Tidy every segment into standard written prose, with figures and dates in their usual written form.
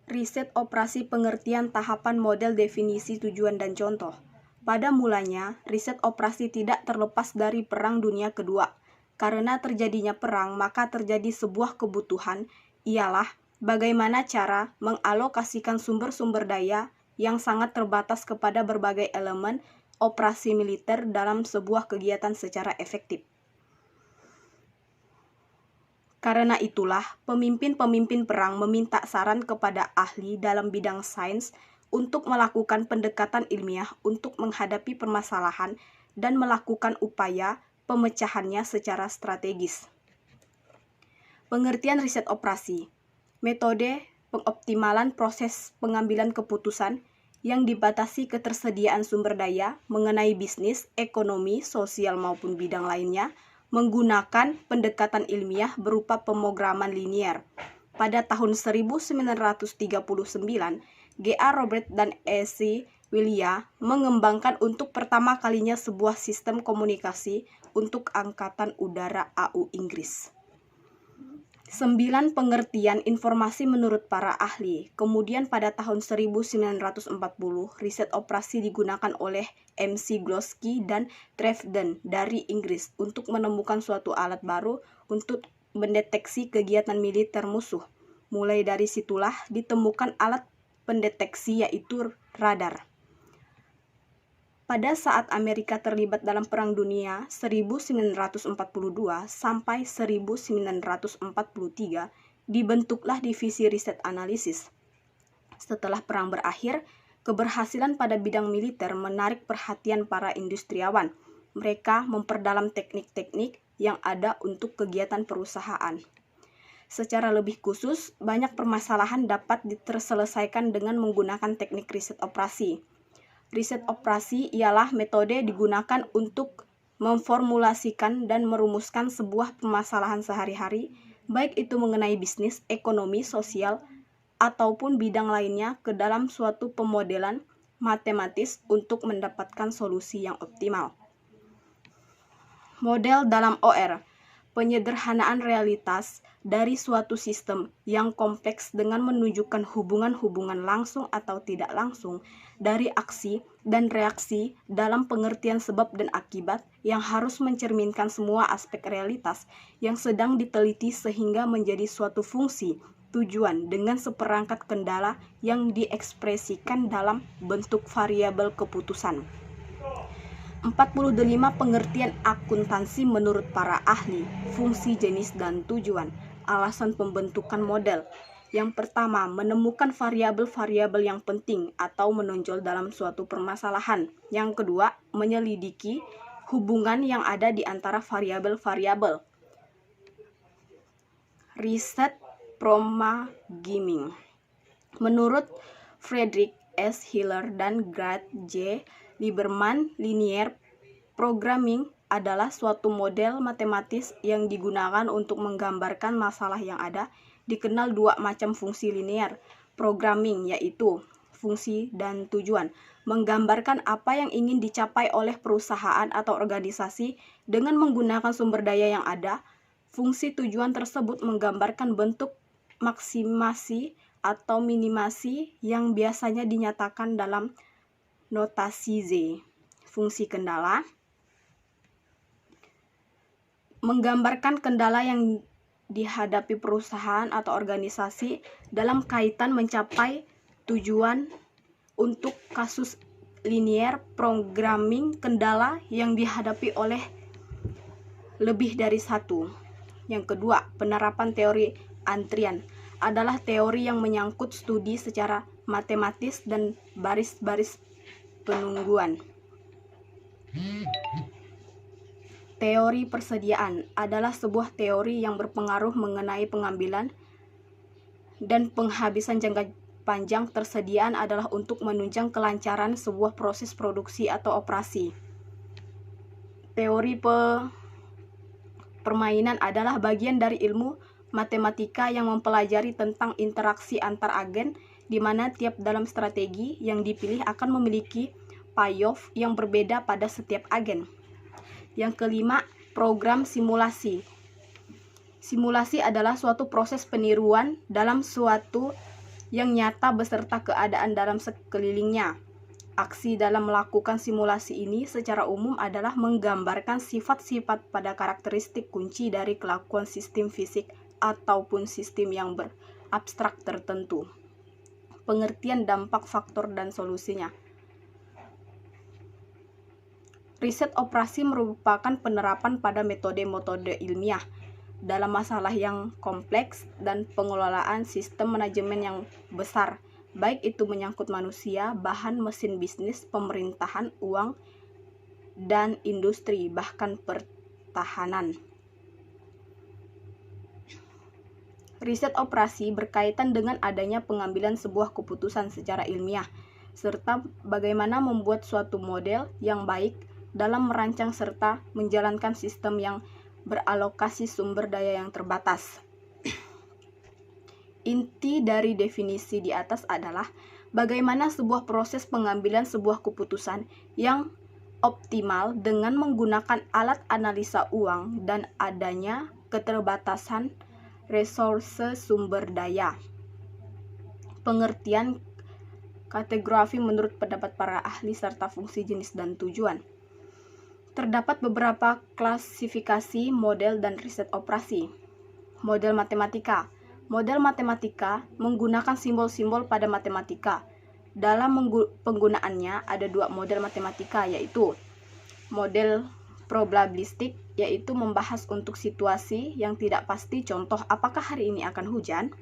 Riset operasi pengertian tahapan model definisi tujuan dan contoh. Pada mulanya, riset operasi tidak terlepas dari Perang Dunia Kedua. Karena terjadinya perang, maka terjadi sebuah kebutuhan, ialah bagaimana cara mengalokasikan sumber-sumber daya yang sangat terbatas kepada berbagai elemen operasi militer dalam sebuah kegiatan secara efektif. Karena itulah, pemimpin-pemimpin perang meminta saran kepada ahli dalam bidang sains untuk melakukan pendekatan ilmiah untuk menghadapi permasalahan dan melakukan upaya pemecahannya secara strategis. Pengertian riset operasi, metode pengoptimalan proses pengambilan keputusan yang dibatasi ketersediaan sumber daya mengenai bisnis, ekonomi, sosial maupun bidang lainnya, menggunakan pendekatan ilmiah berupa pemrograman linier. Pada tahun 1939, G.A. Robert dan E.C. Willia mengembangkan untuk pertama kalinya sebuah sistem komunikasi untuk Angkatan Udara AU Inggris. 9 pengertian informasi menurut para ahli. Kemudian pada tahun 1940, riset operasi digunakan oleh M.C. Gloucester dan Trefden dari Inggris untuk menemukan suatu alat baru untuk mendeteksi kegiatan militer musuh. Mulai dari situlah ditemukan alat pendeteksi yaitu radar. Pada saat Amerika terlibat dalam Perang Dunia 1942 sampai 1943, dibentuklah Divisi Riset Analisis. Setelah perang berakhir, keberhasilan pada bidang militer menarik perhatian para industriawan. Mereka memperdalam teknik-teknik yang ada untuk kegiatan perusahaan. Secara lebih khusus, banyak permasalahan dapat terselesaikan dengan menggunakan teknik riset operasi. Riset operasi ialah metode digunakan untuk memformulasikan dan merumuskan sebuah permasalahan sehari-hari, baik itu mengenai bisnis, ekonomi, sosial, ataupun bidang lainnya ke dalam suatu pemodelan matematis untuk mendapatkan solusi yang optimal. Model dalam OR, penyederhanaan realitas dari suatu sistem yang kompleks dengan menunjukkan hubungan-hubungan langsung atau tidak langsung dari aksi dan reaksi dalam pengertian sebab dan akibat yang harus mencerminkan semua aspek realitas yang sedang diteliti sehingga menjadi suatu fungsi tujuan dengan seperangkat kendala yang diekspresikan dalam bentuk variabel keputusan. 45 pengertian akuntansi menurut para ahli, fungsi, jenis, dan tujuan. Alasan pembentukan model. Yang pertama, menemukan variabel-variabel yang penting atau menonjol dalam suatu permasalahan. Yang kedua, menyelidiki hubungan yang ada di antara variabel-variabel. Riset programming. Menurut Friedrich S. Hiller dan Gerd J. Lieberman, linear programming adalah suatu model matematis yang digunakan untuk menggambarkan masalah yang ada. Dikenal dua macam fungsi linear programming, yaitu fungsi dan tujuan. Menggambarkan apa yang ingin dicapai oleh perusahaan atau organisasi dengan menggunakan sumber daya yang ada. Fungsi tujuan tersebut menggambarkan bentuk maksimasi atau minimasi yang biasanya dinyatakan dalam notasi Z. Fungsi kendala menggambarkan kendala yang dihadapi perusahaan atau organisasi dalam kaitan mencapai tujuan. Untuk kasus linear programming, kendala yang dihadapi oleh lebih dari satu. Yang kedua, penerapan teori antrian adalah teori yang menyangkut studi secara matematis dan baris-baris penungguan. Teori persediaan adalah sebuah teori yang berpengaruh mengenai pengambilan dan penghabisan jangka panjang. Tersediaan adalah untuk menunjang kelancaran sebuah proses produksi atau operasi. Teori permainan adalah bagian dari ilmu matematika yang mempelajari tentang interaksi antar agen, di mana tiap dalam strategi yang dipilih akan memiliki payoff yang berbeda pada setiap agen. Yang kelima, program simulasi. Simulasi adalah suatu proses peniruan dalam suatu yang nyata beserta keadaan dalam sekelilingnya. Aksi dalam melakukan simulasi ini secara umum adalah menggambarkan sifat-sifat pada karakteristik kunci dari kelakuan sistem fisik ataupun sistem yang berabstrak tertentu. Pengertian dampak faktor dan solusinya. Riset operasi merupakan penerapan pada metode-metode ilmiah dalam masalah yang kompleks dan pengelolaan sistem manajemen yang besar, baik itu menyangkut manusia, bahan, mesin bisnis, pemerintahan, uang, dan industri, bahkan pertahanan. Riset operasi berkaitan dengan adanya pengambilan sebuah keputusan secara ilmiah, serta bagaimana membuat suatu model yang baik dalam merancang serta menjalankan sistem yang beralokasi sumber daya yang terbatas. Inti dari definisi di atas adalah bagaimana sebuah proses pengambilan sebuah keputusan yang optimal dengan menggunakan alat analisa uang dan adanya keterbatasan resource sumber daya. Pengertian kategori menurut pendapat para ahli serta fungsi, jenis, dan tujuan. Terdapat beberapa klasifikasi model dan riset operasi. Model matematika. Model matematika menggunakan simbol-simbol pada matematika. Dalam penggunaannya ada dua model matematika, yaitu model probabilistik, yaitu membahas untuk situasi yang tidak pasti, contoh apakah hari ini akan hujan.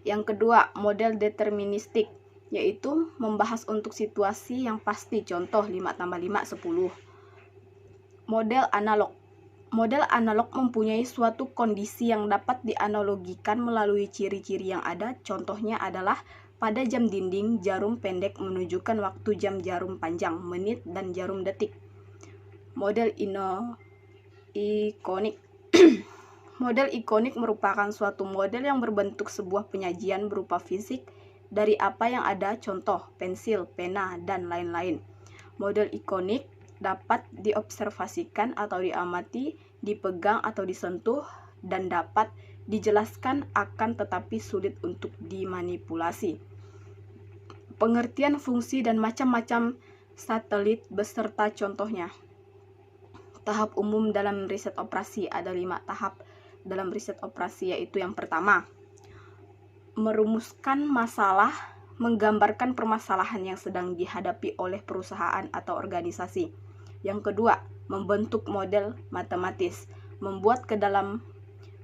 Yang kedua, model deterministik, yaitu membahas untuk situasi yang pasti, contoh 5 tambah 5 10. Model analog. Model analog mempunyai suatu kondisi yang dapat dianalogikan melalui ciri-ciri yang ada. Contohnya adalah pada jam dinding, jarum pendek menunjukkan waktu jam, jarum panjang, menit, dan jarum detik. Model ikonik. Model ikonik merupakan suatu model yang berbentuk sebuah penyajian berupa fisik dari apa yang ada, contoh pensil, pena, dan lain-lain. Model ikonik dapat diobservasikan atau diamati, dipegang atau disentuh, dan dapat dijelaskan akan tetapi sulit untuk dimanipulasi. Pengertian fungsi dan macam-macam satelit beserta contohnya. Tahap umum dalam riset operasi. Ada 5 tahap dalam riset operasi, yaitu yang pertama, merumuskan masalah, menggambarkan permasalahan yang sedang dihadapi oleh perusahaan atau organisasi. Yang kedua, membentuk model matematis, membuat ke dalam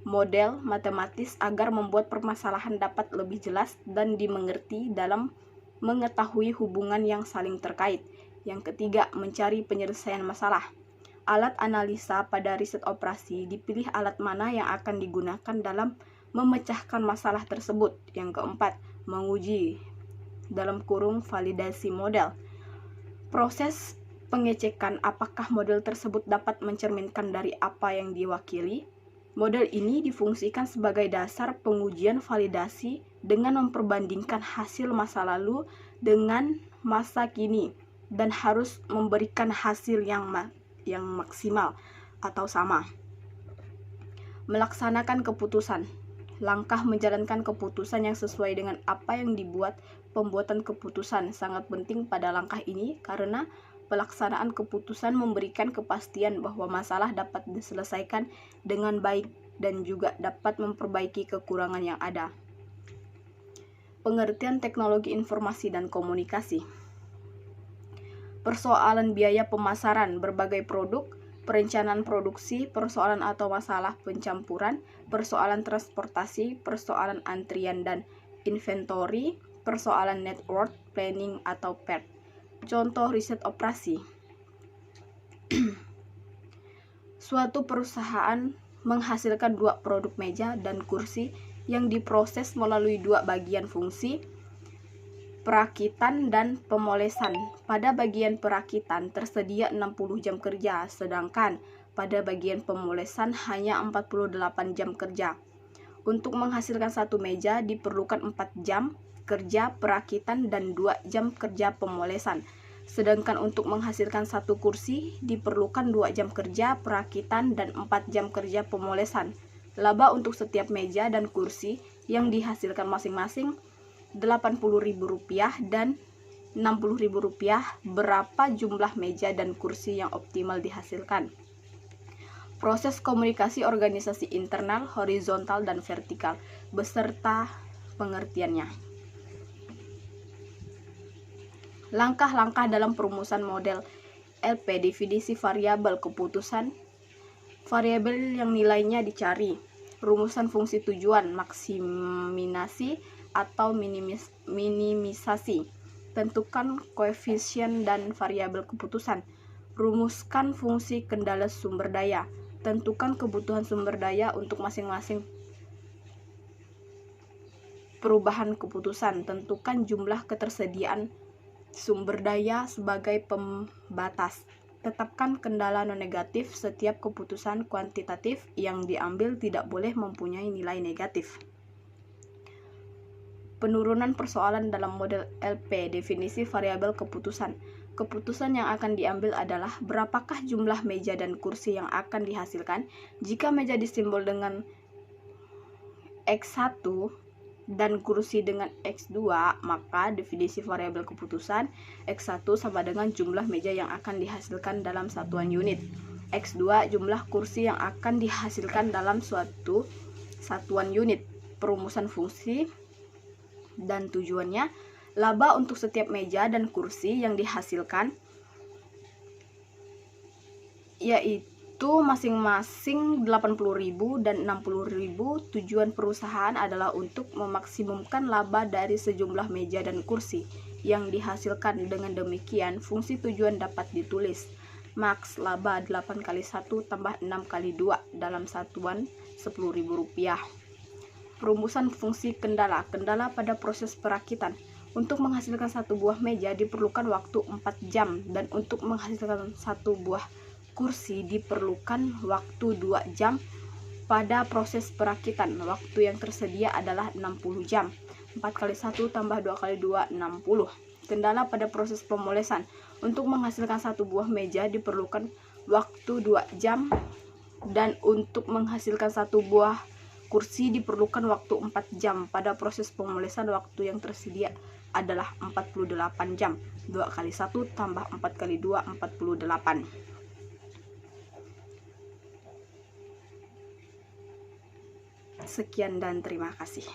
model matematis agar membuat permasalahan dapat lebih jelas dan dimengerti dalam mengetahui hubungan yang saling terkait. Yang ketiga, mencari penyelesaian masalah. Alat analisa pada riset operasi, dipilih alat mana yang akan digunakan dalam memecahkan masalah tersebut. Yang keempat, menguji dalam kurung validasi model. Proses pengecekan apakah model tersebut dapat mencerminkan dari apa yang diwakili. Model ini difungsikan sebagai dasar pengujian validasi dengan memperbandingkan hasil masa lalu dengan masa kini dan harus memberikan hasil yang maksimal atau sama. Melaksanakan keputusan. Langkah menjalankan keputusan yang sesuai dengan apa yang dibuat. Pembuatan keputusan sangat penting pada langkah ini karena pelaksanaan keputusan memberikan kepastian bahwa masalah dapat diselesaikan dengan baik dan juga dapat memperbaiki kekurangan yang ada. Pengertian teknologi informasi dan komunikasi. Persoalan biaya pemasaran berbagai produk, perencanaan produksi, persoalan atau masalah pencampuran, persoalan transportasi, persoalan antrian dan inventory, persoalan network planning atau PERT. Contoh riset operasi. Suatu perusahaan menghasilkan 2 produk meja dan kursi yang diproses melalui 2 bagian fungsi, perakitan dan pemolesan. Pada bagian perakitan tersedia 60 jam kerja, sedangkan pada bagian pemolesan hanya 48 jam kerja. Untuk menghasilkan 1 meja diperlukan 4 jam kerja perakitan dan 2 jam kerja pemolesan. Sedangkan untuk menghasilkan 1 kursi diperlukan 2 jam kerja perakitan dan 4 jam kerja pemolesan. Laba untuk setiap meja dan kursi yang dihasilkan masing-masing Rp80.000 dan Rp60.000. Berapa jumlah meja dan kursi yang optimal dihasilkan? Proses komunikasi organisasi internal, horizontal, dan vertikal, beserta pengertiannya. Langkah-langkah dalam perumusan model LP, definisi variabel keputusan, variabel yang nilainya dicari, rumusan fungsi tujuan, maksimisasi atau minimisasi, tentukan koefisien dan variabel keputusan, rumuskan fungsi kendala sumber daya, tentukan kebutuhan sumber daya untuk masing-masing perubahan keputusan, tentukan jumlah ketersediaan sumber daya sebagai pembatas, tetapkan kendala non-negatif. Setiap keputusan kuantitatif yang diambil tidak boleh mempunyai nilai negatif. Penurunan persoalan dalam model LP, definisi variabel keputusan. Keputusan yang akan diambil adalah berapakah jumlah meja dan kursi yang akan dihasilkan. Jika meja disimbol dengan X1 dan kursi dengan X2, maka definisi variabel keputusan X1 sama dengan jumlah meja yang akan dihasilkan dalam satuan unit, X2 jumlah kursi yang akan dihasilkan dalam suatu satuan unit. Perumusan fungsi dan tujuannya, laba untuk setiap meja dan kursi yang dihasilkan yaitu masing-masing Rp80.000 dan Rp60.000. Tujuan perusahaan adalah untuk memaksimumkan laba dari sejumlah meja dan kursi yang dihasilkan. Dengan demikian, fungsi tujuan dapat ditulis maks laba 8 kali 1 tambah 6 kali 2 dalam satuan Rp10.000. Perumusan fungsi kendala. Kendala pada proses perakitan. Untuk menghasilkan satu buah meja diperlukan waktu 4 jam dan untuk menghasilkan satu buah kursi diperlukan waktu 2 jam. Pada proses perakitan, waktu yang tersedia adalah 60 jam. 4 kali 1 tambah 2 kali 2, 60. Kendala pada proses pemolesan. Untuk menghasilkan satu buah meja diperlukan waktu 2 jam dan untuk menghasilkan satu buah kursi diperlukan waktu 4 jam. Pada proses pemolesan, waktu yang tersedia adalah 48 jam. 2 kali 1 tambah 4 kali 2, 48. Sekian dan terima kasih.